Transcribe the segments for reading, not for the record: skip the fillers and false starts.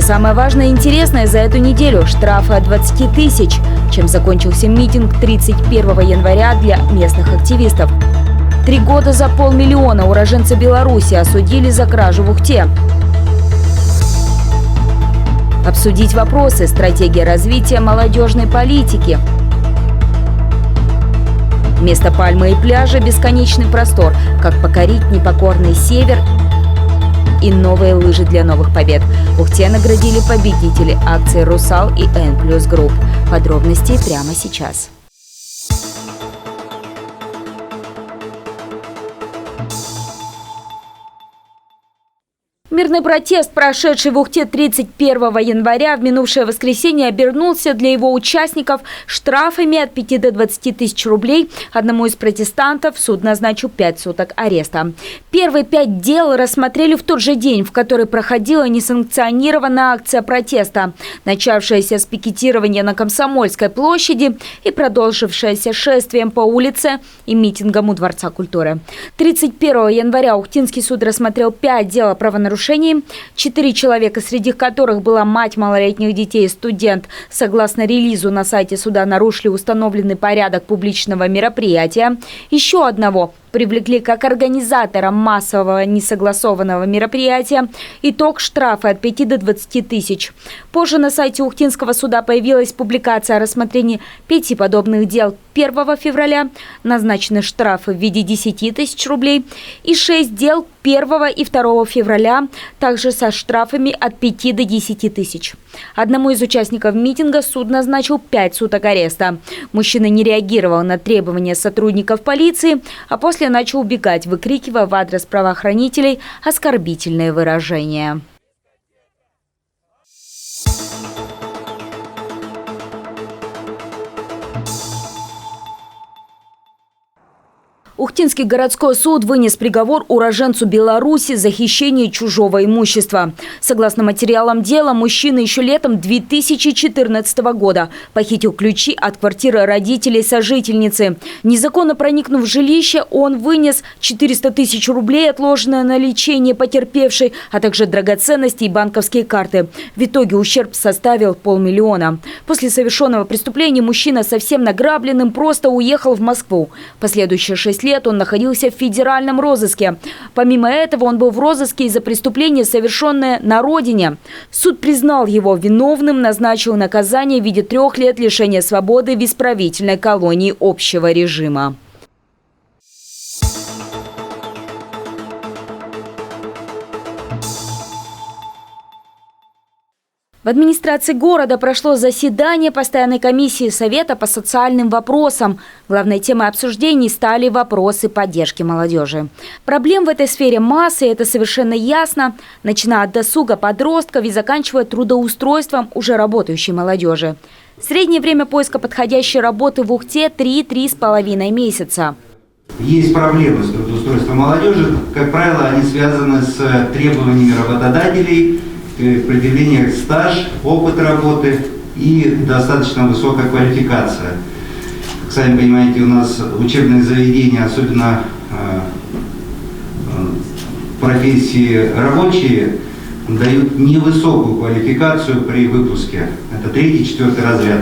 самое важное и интересное за эту неделю – штрафы от 20 тысяч, чем закончился митинг 31 января для местных активистов. 3 года за 500 000 уроженца Беларуси осудили за кражу в Ухте. Обсудить вопросы стратегии развития молодежной политики. Вместо пальмы и пляжа бесконечный простор. Как покорить непокорный север и новые лыжи для новых побед. В Ухте наградили победителей акции «Русал» и N+ Group. Подробности прямо сейчас. Мирный протест, прошедший в Ухте 31 января, в минувшее воскресенье обернулся для его участников штрафами от 5 до 20 тысяч рублей. Одному из протестантов суд назначил 5 суток ареста. Первые 5 дел рассмотрели в тот же день, в который проходила несанкционированная акция протеста, начавшаяся с пикетирования на Комсомольской площади и продолжившаяся шествием по улице и митингом у Дворца культуры. 31 января Ухтинский суд рассмотрел 5 дел о правонарушении. 4 человека, среди которых была мать малолетних детей и студент, согласно релизу на сайте суда, нарушили установленный порядок публичного мероприятия. Еще одного привлекли как организатора массового несогласованного мероприятия. Итог – штрафы от 5 до 20 тысяч. Позже на сайте Ухтинского суда появилась публикация о рассмотрении 5 подобных дел. 1 февраля назначены штрафы в виде 10 тысяч рублей и 6 дел 1 и 2 февраля также со штрафами от 5 до 10 тысяч. Одному из участников митинга суд назначил 5 суток ареста. Мужчина не реагировал на требования сотрудников полиции, а после начал убегать, выкрикивая в адрес правоохранителей оскорбительные выражения. Ухтинский городской суд вынес приговор уроженцу Беларуси за хищение чужого имущества. Согласно материалам дела, мужчина еще летом 2014 года похитил ключи от квартиры родителей сожительницы. Незаконно проникнув в жилище, он вынес 400 тысяч рублей, отложенное на лечение потерпевшей, а также драгоценности и банковские карты. В итоге ущерб составил 500 000. После совершенного преступления мужчина совсем награбленным просто уехал в Москву. Последующие 6 лет он находился в федеральном розыске. Помимо этого, он был в розыске из-за преступления, совершенное на родине. Суд признал его виновным, назначил наказание в виде 3 лет лишения свободы в исправительной колонии общего режима. В администрации города прошло заседание постоянной комиссии Совета по социальным вопросам. Главной темой обсуждений стали вопросы поддержки молодежи. Проблем в этой сфере масса, и это совершенно ясно, начиная от досуга подростков и заканчивая трудоустройством уже работающей молодежи. Среднее время поиска подходящей работы в Ухте – 3–3,5 месяца. Есть проблемы с трудоустройством молодежи. Как правило, они связаны с требованиями работодателей, предъявление стаж, опыт работы и достаточно высокая квалификация. Как сами понимаете, у нас учебные заведения, особенно профессии рабочие, дают невысокую квалификацию при выпуске. Это 3–4 разряд.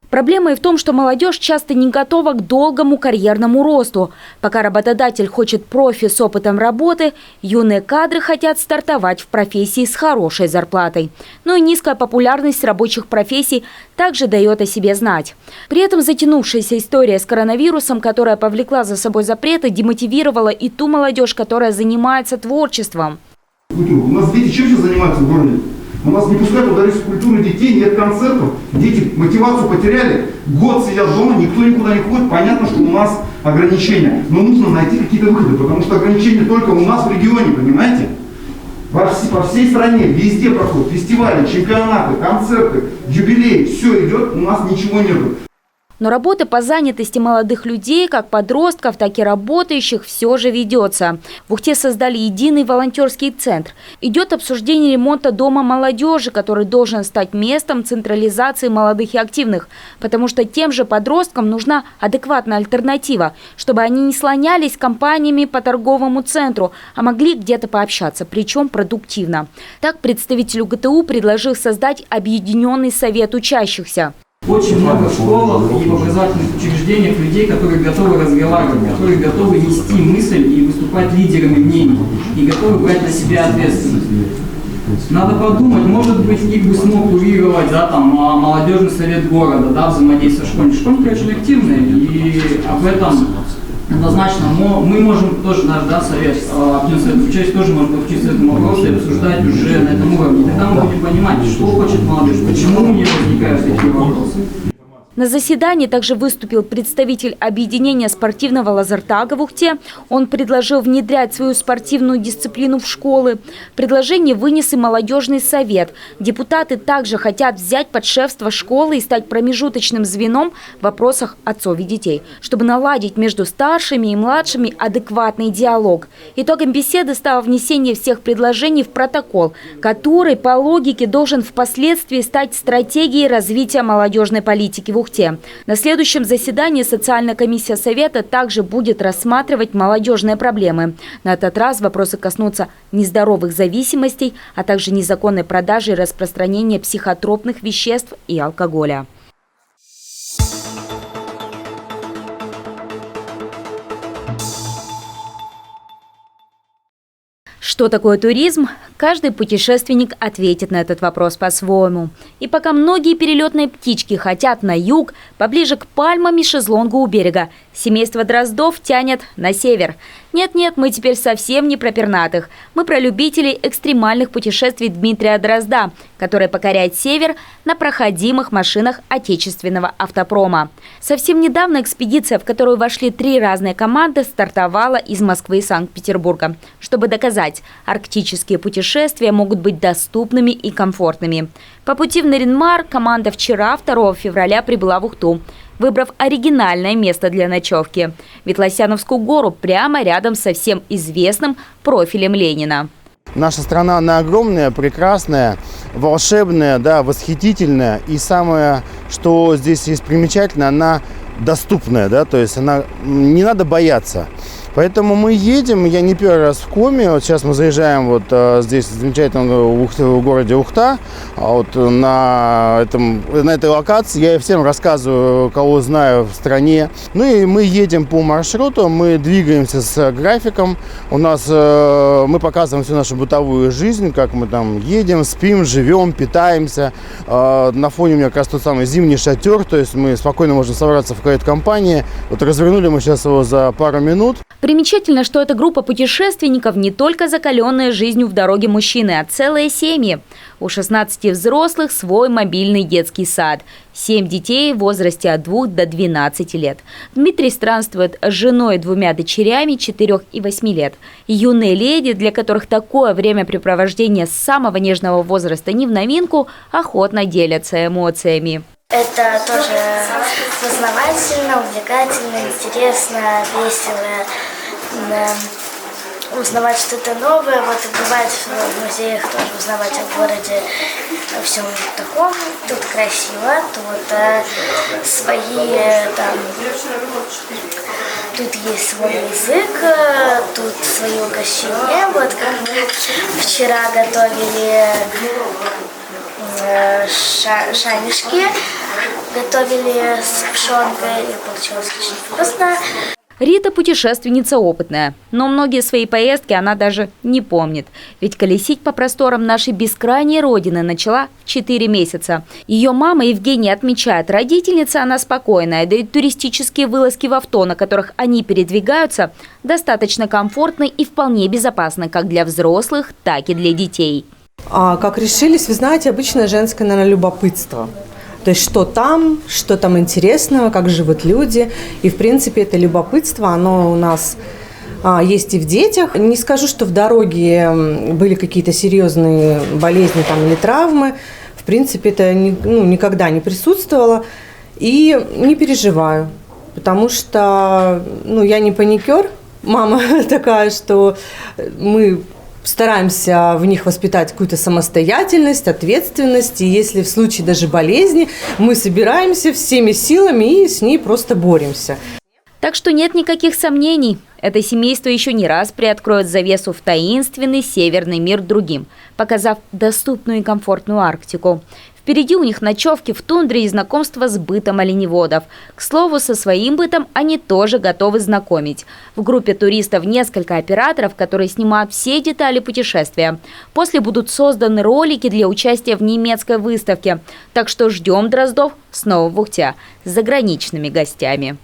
Проблема и в том, что молодежь часто не готова к долгому карьерному росту. Пока работодатель хочет профи с опытом работы, юные кадры хотят стартовать в профессии с хорошей зарплатой. Но и низкая популярность рабочих профессий также дает о себе знать. При этом затянувшаяся история с коронавирусом, которая повлекла за собой запреты, демотивировала и ту молодежь, которая занимается творчеством. У нас дети чем сейчас занимаются в городе? У нас не пускают туда физкультуры детей, нет концертов, дети мотивацию потеряли, год сидят дома, никто никуда не ходит, понятно, что у нас ограничения, но нужно найти какие-то выходы, потому что ограничения только у нас в регионе, понимаете? По всей стране, везде проходят фестивали, чемпионаты, концерты, юбилеи, все идет, у нас ничего нету. Но работа по занятости молодых людей, как подростков, так и работающих, все же ведется. В Ухте создали единый волонтерский центр. Идет обсуждение ремонта дома молодежи, который должен стать местом централизации молодых и активных, потому что тем же подросткам нужна адекватная альтернатива, чтобы они не слонялись компаниями по торговому центру, а могли где-то пообщаться, причем продуктивно. Так представитель УГТУ предложил создать объединенный совет учащихся. Очень много в школах и в образовательных учреждениях людей, которые готовы разговаривать, которые готовы нести мысль и выступать лидерами мнений, и готовы брать на себя ответственность. Надо подумать, может быть, их бы смог курировать, да, там, молодежный совет города, да, взаимодействие школьников. Школьники очень активные, и об этом однозначно мы можем тоже, наш, да, совет, участие тоже может подключиться к этому вопросу и обсуждать уже на этом уровне. Тогда мы будем понимать, что хочет молодежь, почему у нее возникают такие вопросы. На заседании также выступил представитель объединения спортивного лазертага в Ухте. Он предложил внедрять свою спортивную дисциплину в школы. Предложение вынес и молодежный совет. Депутаты также хотят взять под шефство школы и стать промежуточным звеном в вопросах отцов и детей, чтобы наладить между старшими и младшими адекватный диалог. Итогом беседы стало внесение всех предложений в протокол, который по логике должен впоследствии стать стратегией развития молодежной политики в Ухте. На следующем заседании социальная комиссия Совета также будет рассматривать молодежные проблемы. На этот раз вопросы коснутся нездоровых зависимостей, а также незаконной продажи и распространения психотропных веществ и алкоголя. Что такое туризм? Каждый путешественник ответит на этот вопрос по-своему. И пока многие перелетные птички хотят на юг, поближе к пальмам и шезлонгу у берега, семейство дроздов тянет на север. Нет-нет, мы теперь совсем не про пернатых. Мы про любителей экстремальных путешествий Дмитрия Дрозда, который покоряет север на проходимых машинах отечественного автопрома. Совсем недавно экспедиция, в которую вошли 3 разные команды, стартовала из Москвы и Санкт-Петербурга, чтобы доказать, арктические путешествия могут быть доступными и комфортными. По пути в Нарин-Мар команда вчера, 2 февраля, прибыла в Ухту, выбрав оригинальное место для ночевки – Ветлосяновскую гору, прямо рядом со всем известным профилем Ленина. Наша страна, она огромная, прекрасная, волшебная, да, восхитительная. И самое, что здесь есть примечательно, она доступная, да, то есть она не надо бояться. Поэтому мы едем, я не первый раз в Коми, вот сейчас мы заезжаем вот здесь в замечательном городе Ухта, вот на этой локации, я всем рассказываю, кого знаю в стране. Ну и мы едем по маршруту, мы двигаемся с графиком, мы показываем всю нашу бытовую жизнь, как мы там едем, спим, живем, питаемся. На фоне у меня как раз тот самый зимний шатер, то есть мы спокойно можем собраться в кают-компании. Вот развернули мы сейчас его за пару минут. Примечательно, что эта группа путешественников не только закаленные жизнью в дороге мужчины, а целые семьи. У 16 взрослых свой мобильный детский сад. 7 детей в возрасте от 2 до 12 лет. Дмитрий странствует с женой и 2 дочерями 4 и 8 лет. Юные леди, для которых такое времяпрепровождение с самого нежного возраста не в новинку, охотно делятся эмоциями. Это тоже познавательно, увлекательно, интересно, весело. Узнавать что-то новое, вот бывает в музеях тоже узнавать о городе, о всем таком. Тут красиво, тут свои там, тут есть свой язык, тут свои угощения. Вот как мы вчера готовили шамишки, готовили с пшенкой, и получилось очень вкусно. Рита путешественница опытная, но многие свои поездки она даже не помнит. Ведь колесить по просторам нашей бескрайней родины начала в 4 месяца. Ее мама Евгения отмечает, родительница она спокойная, да и туристические вылазки в авто, на которых они передвигаются, достаточно комфортны и вполне безопасны как для взрослых, так и для детей. А как решились, вы знаете, обычное женское, наверное, любопытство. То есть что там интересного, как живут люди. И, в принципе, это любопытство, оно у нас есть и в детях. Не скажу, что в дороге были какие-то серьезные болезни там, или травмы. В принципе, это никогда не присутствовало. И не переживаю, потому что я не паникер. Мама такая, что мы стараемся в них воспитать какую-то самостоятельность, ответственность. И если в случае даже болезни, мы собираемся всеми силами и с ней просто боремся. Так что нет никаких сомнений. Это семейство еще не раз приоткроет завесу в таинственный северный мир другим, показав доступную и комфортную Арктику. Впереди у них ночевки в тундре и знакомство с бытом оленеводов. К слову, со своим бытом они тоже готовы знакомить. В группе туристов несколько операторов, которые снимают все детали путешествия. После будут созданы ролики для участия в немецкой выставке. Так что ждем Дроздов снова в Ухте с заграничными гостями.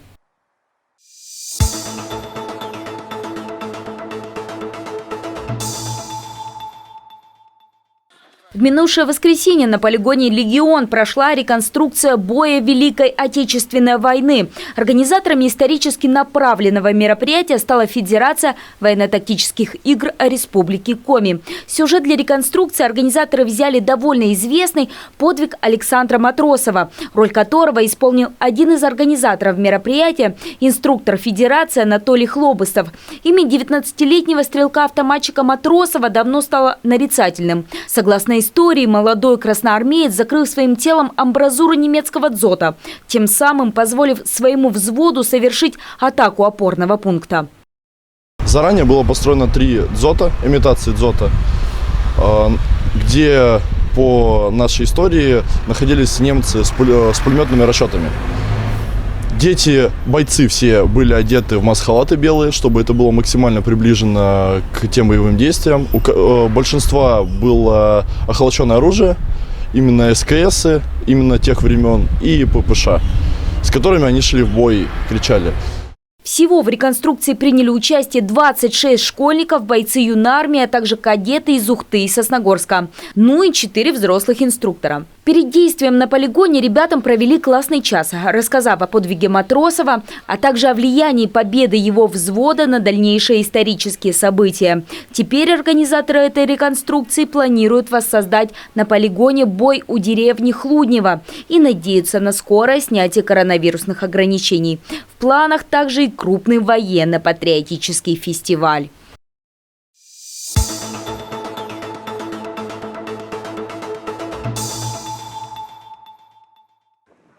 В минувшее воскресенье на полигоне «Легион» прошла реконструкция боя Великой Отечественной войны. Организаторами исторически направленного мероприятия стала Федерация военно-тактических игр Республики Коми. Сюжет для реконструкции организаторы взяли довольно известный подвиг Александра Матросова, роль которого исполнил один из организаторов мероприятия, инструктор Федерации Анатолий Хлобыстов. Имя 19-летнего стрелка-автоматчика Матросова давно стало нарицательным. Согласно истории, молодой красноармеец закрыл своим телом амбразуру немецкого дзота, тем самым позволив своему взводу совершить атаку опорного пункта. Заранее было построено 3 дзота, имитации дзота, где по нашей истории находились немцы с пулеметными расчетами. Дети, бойцы все были одеты в маск-халаты белые, чтобы это было максимально приближено к тем боевым действиям. У большинства было охолощенное оружие, именно СКСы, именно тех времен, и ППШ, с которыми они шли в бой, кричали. Всего в реконструкции приняли участие 26 школьников, бойцы юнармии, а также кадеты из Ухты и Сосногорска. Ну и 4 взрослых инструктора. Перед действием на полигоне ребятам провели классный час, рассказав о подвиге Матросова, а также о влиянии победы его взвода на дальнейшие исторические события. Теперь организаторы этой реконструкции планируют воссоздать на полигоне бой у деревни Хлуднево и надеются на скорое снятие коронавирусных ограничений. В планах также и крупный военно-патриотический фестиваль.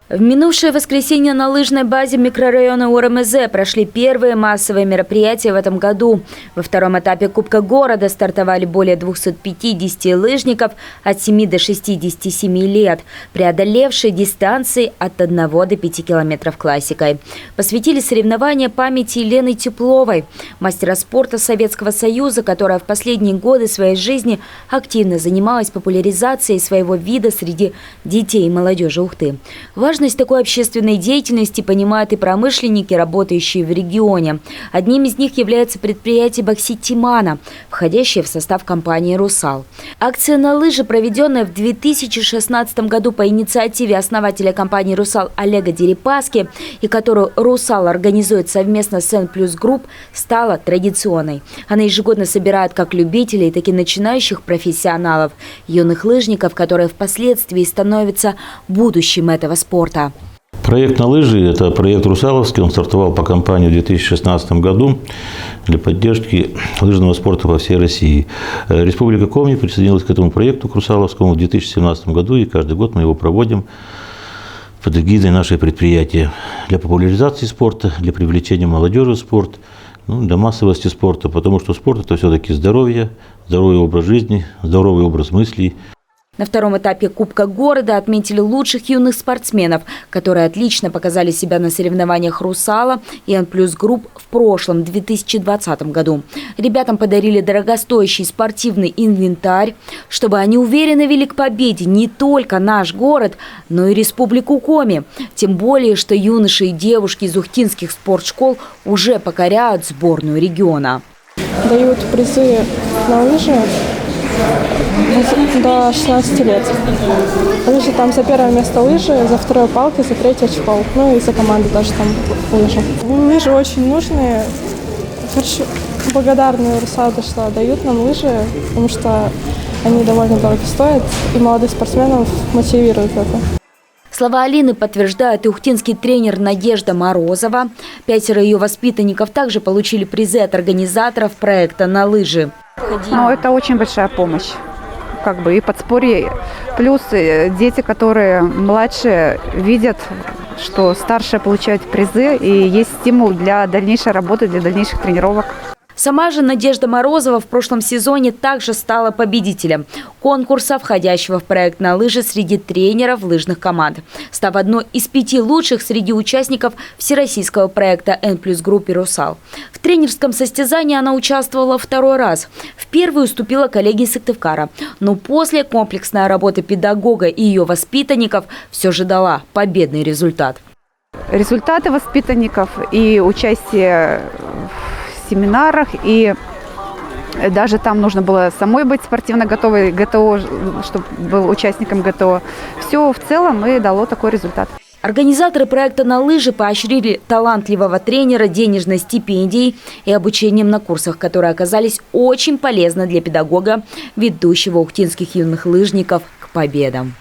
В минувшее воскресенье на лыжной базе микрорайона УРМЗ прошли первые массовые мероприятия в этом году. Во втором этапе Кубка города стартовали более 250 лыжников от 7 до 67 лет, преодолевшие дистанции от 1 до 5 километров классикой. Посвятили соревнования памяти Елены Тепловой, мастера спорта Советского Союза, которая в последние годы своей жизни активно занималась популяризацией своего вида среди детей и молодежи Ухты. Важность такой общественной деятельности понимают и промышленники, работающие в регионе. Одним из них является предприятие «Боксит-Тимана», входящее в состав компании «Русал». Акция на лыжи, проведенная в 2016 году по инициативе основателя компании «Русал» Олега Дерипаски и которую «Русал» организует совместно с N+ Group, стала традиционной. Она ежегодно собирает как любителей, так и начинающих профессионалов, юных лыжников, которые впоследствии становятся будущим этого спорта. Проект на лыжи – это проект «Русаловский». Он стартовал по кампании в 2016 году для поддержки лыжного спорта по всей России. Республика Коми присоединилась к этому проекту, к «Русаловскому», в 2017 году, и каждый год мы его проводим под эгидой нашего предприятия для популяризации спорта, для привлечения молодежи в спорт, для массовости спорта, потому что спорт – это все-таки здоровье, здоровый образ жизни, здоровый образ мыслей. На втором этапе Кубка города отметили лучших юных спортсменов, которые отлично показали себя на соревнованиях «Русала» и N+ Group в прошлом, 2020 году. Ребятам подарили дорогостоящий спортивный инвентарь, чтобы они уверенно вели к победе не только наш город, но и Республику Коми. Тем более, что юноши и девушки из ухтинских спортшкол уже покоряют сборную региона. Дают призы на лыжи до 16 лет. Лыжи там за первое место лыжи, за второе палки, за третье чехол. Ну и за команду тоже там лыжи. Лыжи очень нужные. Хорошо, благодарны «Русал», что дают нам лыжи, потому что они довольно дорого стоят, и молодых спортсменов мотивируют это. Слова Алины подтверждает и ухтинский тренер Надежда Морозова. 5 ее воспитанников также получили призы от организаторов проекта «На лыжи». Но это очень большая помощь, как бы и подспорье. Плюс дети, которые младшие, видят, что старшие получают призы, и есть стимул для дальнейшей работы, для дальнейших тренировок. Сама же Надежда Морозова в прошлом сезоне также стала победителем конкурса, входящего в проект «На лыжи» среди тренеров лыжных команд, став одной из 5 лучших среди участников всероссийского проекта N+ группе «Русал». В тренерском состязании она участвовала 2-й раз. В первый уступила коллеге из Сыктывкара, но после комплексная работа педагога и ее воспитанников все же дала победный результат. Результаты воспитанников и участие в семинарах, и даже там нужно было самой быть спортивно готовой, ГТО, чтобы был участником ГТО. Все в целом и дало такой результат. Организаторы проекта «На лыжи» поощрили талантливого тренера денежной стипендией и обучением на курсах, которые оказались очень полезны для педагога, ведущего ухтинских юных лыжников к победам.